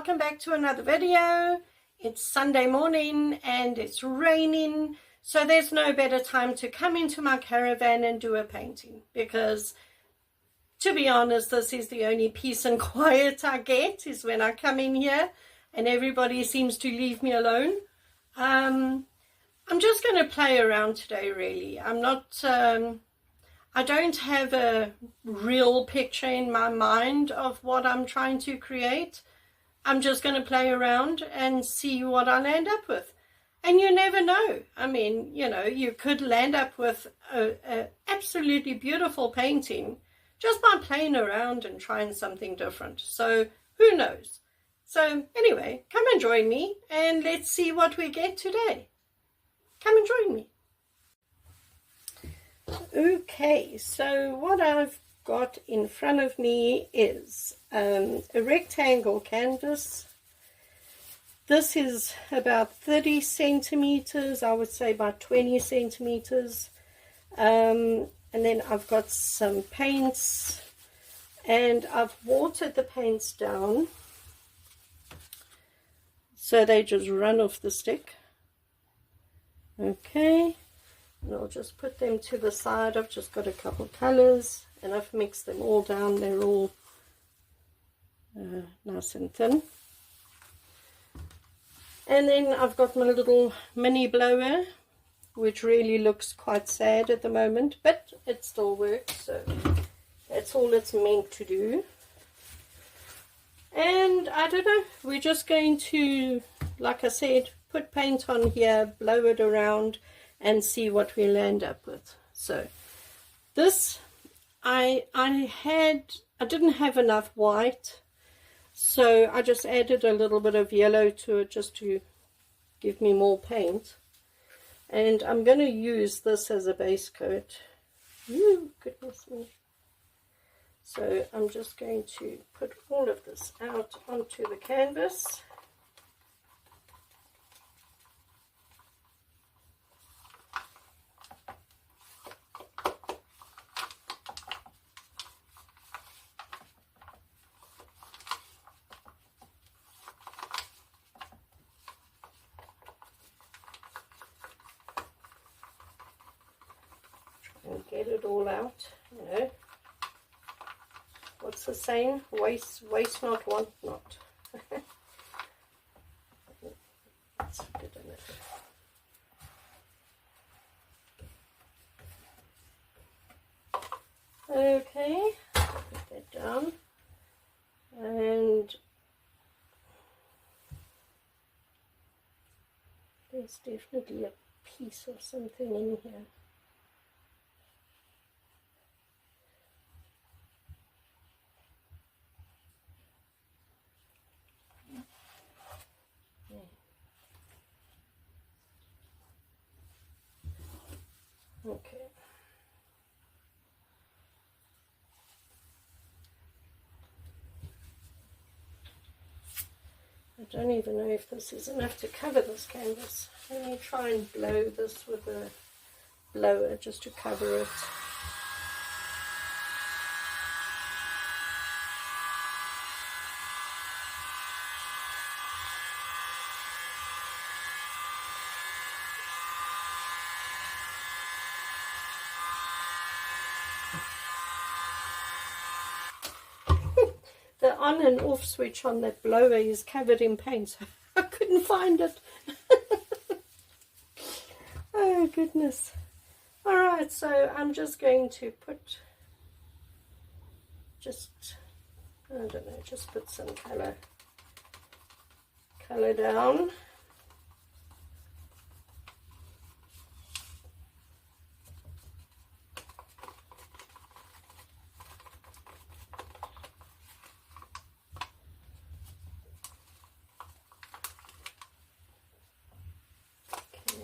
welcome back to another video. It's Sunday morning and it's raining, so there's no better time to come into my caravan and do a painting, because to be honest, this is the only peace and quiet I get, is when I come in here and everybody seems to leave me alone. I'm just going to play around today, really. I don't have a real picture in my mind of what I'm trying to create. I'm just going to play around and see what I land up with. And you never know. I mean, you know, you could land up with a absolutely beautiful painting just by playing around and trying something different. So who knows? So anyway, come and join me and let's see what we get today. Come and join me. Okay, so what I've got in front of me is a rectangle canvas. This is about 30 centimeters, I would say about 20 centimeters. And then I've got some paints, and I've watered the paints down so they just run off the stick. Okay. And I'll just put them to the side. I've just got a couple of colors and I've mixed them all down. They're all nice and thin. And then I've got my little mini blower, which really looks quite sad at the moment, but it still works, so that's all it's meant to do. And I don't know, we're just going to, like I said, put paint on here, blow it around, and see what we land up with. So this, I didn't have enough white, so I just added a little bit of yellow to it just to give me more paint. And I'm going to use this as a base coat. Ooh, goodness me. So I'm just going to put all of this out onto the canvas. And get it all out, you know. What's the saying? Waste not, want not. That's good enough. Okay, put that down. And there's definitely a piece of something in here. Okay. I don't even know if this is enough to cover this canvas. Let me try and blow this with a blower just to cover it. The on and off switch on that blower is covered in paint, so I couldn't find it. Oh goodness. Alright, so I'm just going to put, I don't know, just put some color down.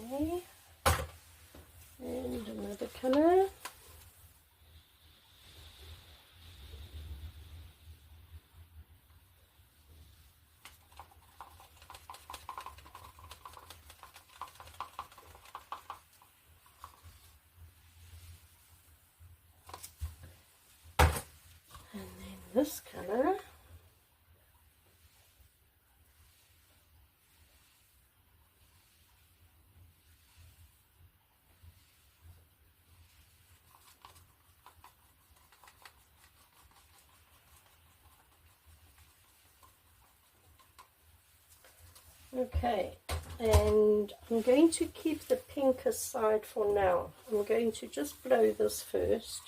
Okay, and another color. And then this color. Okay, and I'm going to keep the pink aside for now. I'm going to just blow this first.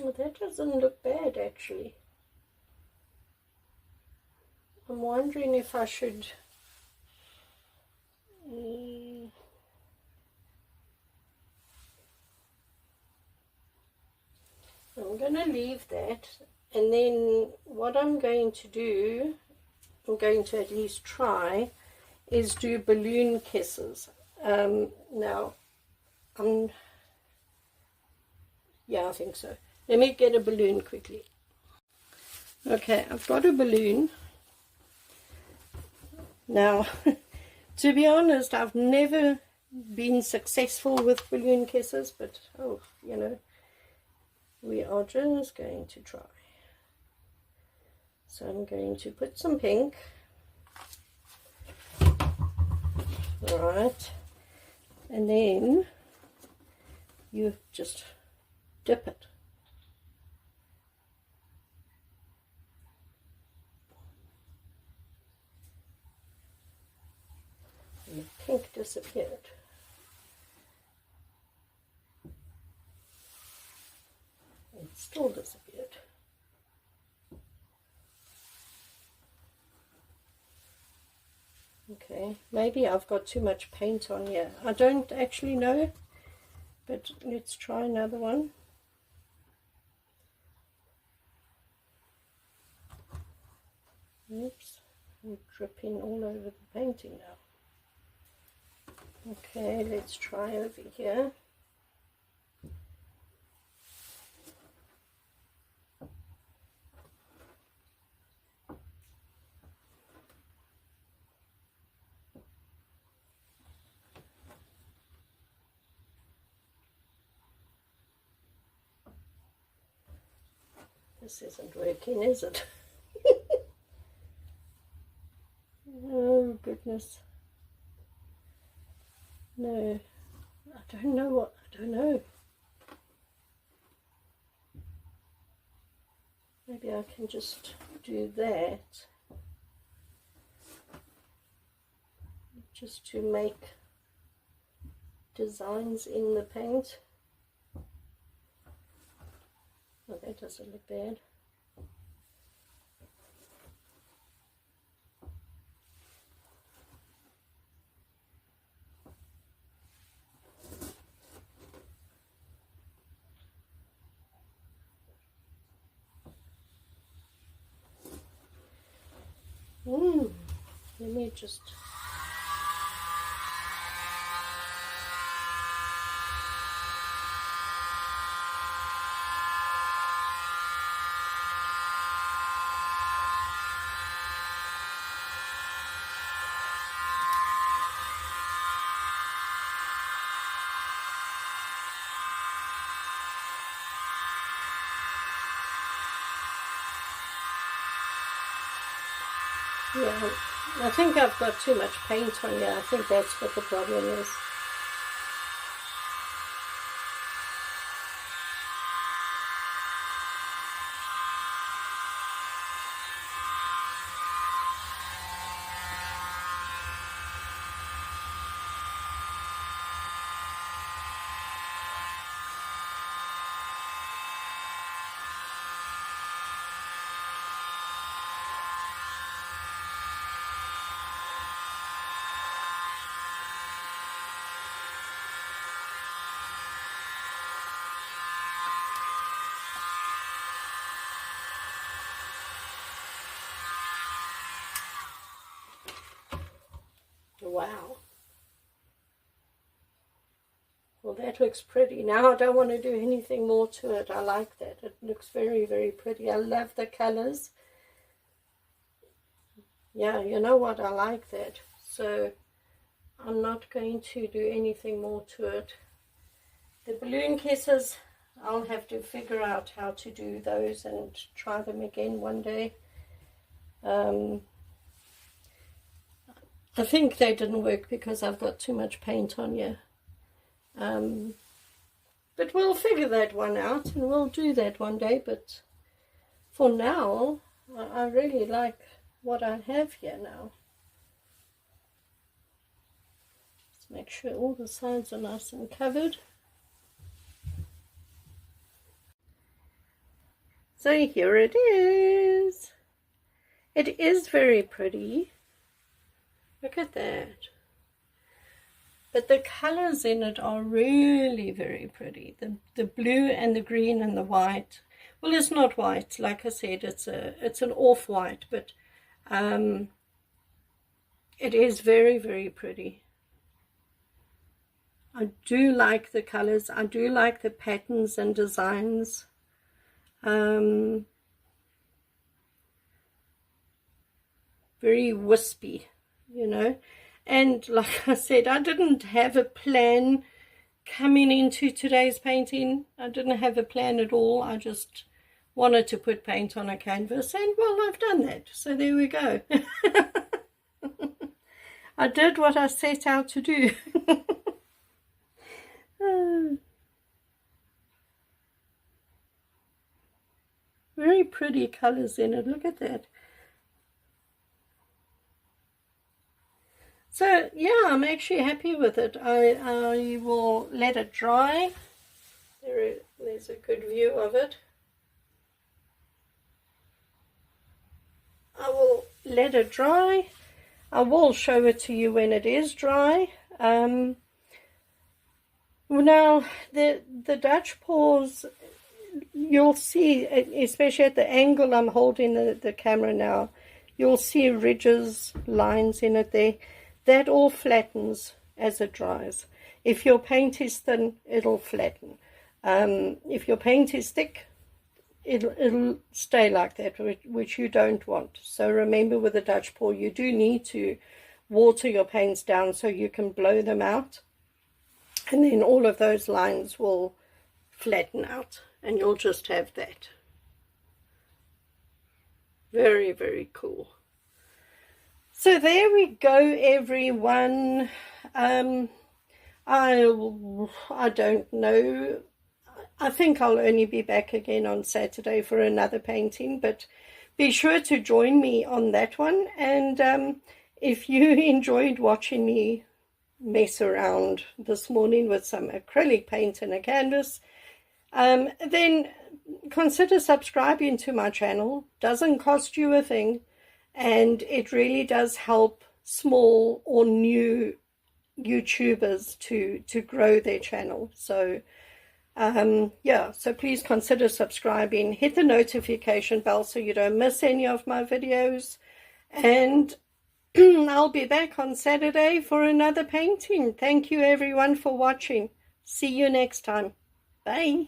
Well, that doesn't look bad actually. I'm wondering if I should I'm going to leave that, and then what I'm going to do, I'm going to at least try, is do balloon kisses. Now, yeah, I think so. Let me get a balloon quickly. Okay, I've got a balloon. Now, to be honest, I've never been successful with balloon kisses, but, oh, you know, we are just going to try. So I'm going to put some pink. Alright, and then you just dip it. And the pink disappeared. It still disappeared. Okay, maybe I've got too much paint on here. I don't actually know, but let's try another one. Oops, I'm dripping all over the painting now. Okay, let's try over here. This isn't working, is it? Oh, goodness. No, I don't know what, I don't know. Maybe I can just do that. Just to make designs in the paint. Oh, that doesn't look bad. me just... Yeah, I think I've got too much paint on here. I think that's what the problem is. Wow. Well, that looks pretty. Now I don't want to do anything more to it. I like that. It looks very, very pretty. I love the colors. Yeah, you know what? I like that. So I'm not going to do anything more to it. The balloon kisses, I'll have to figure out how to do those and try them again one day. I think they didn't work because I've got too much paint on here. But we'll figure that one out and we'll do that one day. But for now, I really like what I have here now. Let's make sure all the sides are nice and covered. So here it is. It is very pretty. Look at that. But the colors in it are really very pretty. The blue and the green and the white. Well, it's not white. Like I said, it's an off-white, but it is very, very pretty. I do like the colors. I do like the patterns and designs. Very wispy, you know. And like I said, I didn't have a plan coming into today's painting. I didn't have a plan at all. I just wanted to put paint on a canvas, and well, I've done that. So there we go. I did what I set out to do. Very pretty colors in it. Look at that. So yeah, I'm actually happy with it. I will let it dry. There's a good view of it. I will let it dry. I will show it to you when it is dry. Now the Dutch paws, you'll see, especially at the angle I'm holding the camera now, you'll see ridges, lines in it there. That all flattens as it dries. If your paint is thin, it'll flatten. If your paint is thick, it'll stay like that, which you don't want. So remember, with the Dutch paw, you do need to water your paints down so you can blow them out. And then all of those lines will flatten out, and you'll just have that. Very, very cool. So there we go, everyone. I don't know. I think I'll only be back again on Saturday for another painting, but be sure to join me on that one. And if you enjoyed watching me mess around this morning with some acrylic paint and a canvas, then consider subscribing to my channel. Doesn't cost you a thing. And it really does help small or new YouTubers to grow their channel. So yeah, so please consider subscribing. Hit the notification bell so you don't miss any of my videos. And I'll be back on Saturday for another painting. Thank you everyone for watching. See you next time. Bye.